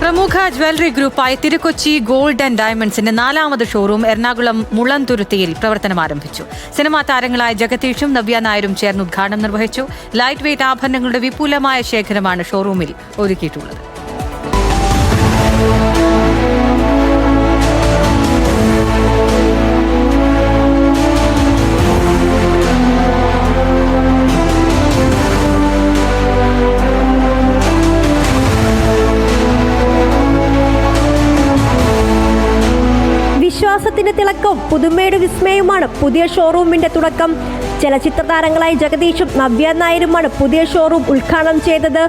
പ്രമുഖ ജ്വല്ലറി ഗ്രൂപ്പായ Thirukochi gold and ഡയമണ്ട്സിന്റെ 4ാമത് ഷോറൂം എറണാകുളം മുളന്തുരുത്തിയിൽ പ്രവർത്തനം ആരംഭിച്ചു. സിനിമാ താരങ്ങളായ ജഗദീഷും നവ്യ നായരും ചേർന്ന് ഉദ്ഘാടനം നിർവഹിച്ചു. ലൈറ്റ് വെയ്റ്റ് ആഭരണങ്ങളുടെ വിപുലമായ ശേഖരമാണ് ഷോറൂമിൽ ഒരുക്കിയിട്ടുള്ളത്. വിശ്വാസത്തിന്റെ തിളക്കവും പുതുമയുടെ വിസ്മയവുമാണ് പുതിയ ഷോറൂമിന്റെ തുടക്കം. ചലച്ചിത്ര താരങ്ങളായ ജഗദീഷും നവ്യ നായരുമാണ് പുതിയ ഷോറൂം ഉദ്ഘാടനം ചെയ്തത്.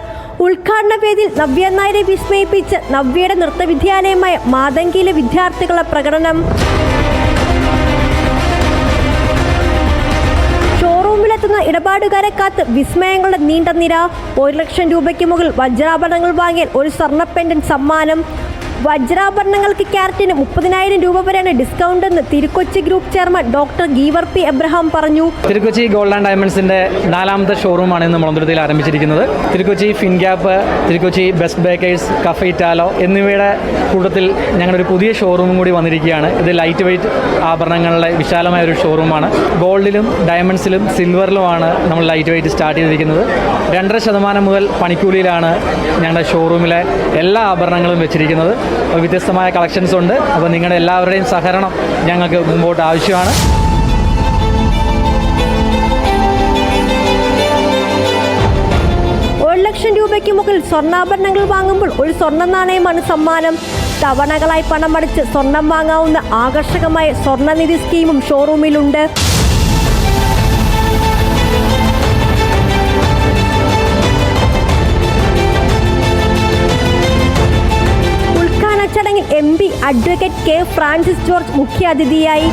ഉദ്ഘാടന വേദിയിൽ നവ്യ നായരെ വിസ്മയിപ്പിച്ച് നവ്യയുടെ നൃത്തവിദ്യാലയമായ മാതങ്കിയിലെ വിദ്യാർത്ഥികളുടെ പ്രകടനം. ഷോറൂമിലെത്തുന്ന ഇടപാടുകാരെ കാത്ത് വിസ്മയങ്ങളുടെ നീണ്ട നിര. 1 ലക്ഷം രൂപയ്ക്ക് മുകളിൽ വജ്രാഭരണങ്ങൾ വാങ്ങിയാൽ ഒരു സ്വർണ്ണ പെൻഡന്റ് സമ്മാനം. വജ്രാഭരണങ്ങൾക്ക് ക്യാരറ്റിന് 30,000 രൂപ വരെയാണ് ഡിസ്കൗണ്ട് എന്ന് Thirukochi group chairman doctor Geevar P Abraham പറഞ്ഞു. തിരുക്കൊച്ചി ഗോൾഡ് ആൻഡ് ഡയമണ്ട്സിന്റെ 4ാമത്തെ ഷോറൂമാണ് ഇന്ന് മുളന്തുരുത്തിയിൽ ആരംഭിച്ചിരിക്കുന്നത്. Thirukochi Fincap, Thirukochi best bakers, cafe Italo എന്നിവയുടെ കൂട്ടത്തിൽ ഞങ്ങളൊരു പുതിയ ഷോറൂമും കൂടി വന്നിരിക്കുകയാണ്. ഇത് ലൈറ്റ് വെയ്റ്റ് ആഭരണങ്ങളുടെ വിശാലമായ ഒരു ഷോറൂമാണ്. ഗോൾഡിലും ഡയമണ്ട്സിലും സിൽവറിലുമാണ് നമ്മൾ ലൈറ്റ് വെയ്റ്റ് സ്റ്റാർട്ട് ചെയ്തിരിക്കുന്നത്. 2.5% മുതൽ പണിക്കൂലിയിലാണ് ഞങ്ങളുടെ ഷോറൂമിലെ എല്ലാ ആഭരണങ്ങളും വെച്ചിരിക്കുന്നത്. വ്യത്യസ്തമായ കളക്ഷൻസ് ഉണ്ട്. അപ്പോൾ നിങ്ങളുടെ എല്ലാവരുടെയും സഹകരണം ഞങ്ങൾക്ക് മുമ്പോട്ട് ആവശ്യമാണ്. ലക്ഷം രൂപയ്ക്ക് മുകളിൽ സ്വർണ്ണാഭരണങ്ങൾ വാങ്ങുമ്പോൾ ഒരു സ്വർണ്ണ നാണയമാണ് സമ്മാനം. തവണകളായി പണമടച്ച് സ്വർണം വാങ്ങാവുന്ന ആകർഷകമായ സ്വർണ്ണനിധി സ്കീമും ഷോറൂമിലുണ്ട്. ഉദ്ഘാടന ചടങ്ങിൽ MP advocate K Francis George മുഖ്യാതിഥിയായി.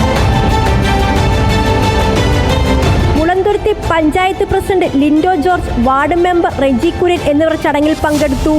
Mulanthuruthy panchayat president Lindo George, ward member Reji Kurian എന്നിവർ ചടങ്ങിൽ പങ്കെടുത്തു.